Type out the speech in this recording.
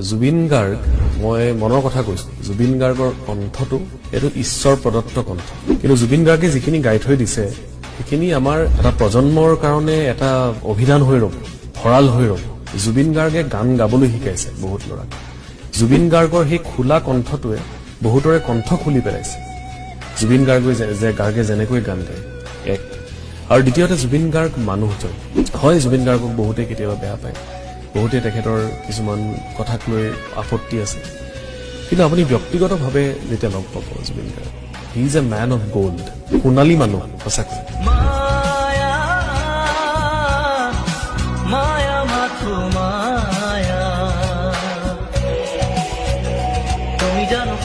জুবিন গাৰ্গ মই মনৰ কথা কৈছো জুবিন গাৰ্গৰ কণ্ঠটো এটো ঈশ্বৰ প্ৰদত্ত কণ্ঠ কিন্তু জুবিন গাৰ্গে যিখিনি গাই থৈ দিছে সেইখিনি আমাৰ এটা প্ৰজন্মৰ কাৰণে এটা অভিধান হৈ ৰব ভৰাল হৈ ৰব জুবিন গাৰ্গে গান গাবলৈ শিকাইছে বহুত লৰাক জুবিন গাৰ্গৰ সেই খোলা কণ্ঠটোৱে বহুতৰে কণ্ঠ খুলি পেলাইছে জুবিন গাৰ্গে যেনেকৈ গান গায় এক আৰু দ্বিতীয়তে জুবিন গাৰ্গ মানুহজন হয় জুবিন গাৰ্গক বহুতে কেতিয়াবা বেয়া পায় বহুতে তেখেতৰ কিছুমান কথাক লৈ আপত্তি আছে কিন্তু আপুনি ব্যক্তিগতভাৱে যেতিয়া লগ পাব Zubeen Garg he is a man of gold সোণালী মানুহ সঁচাকৈ মায়া মাথো মায়া তুমি জানো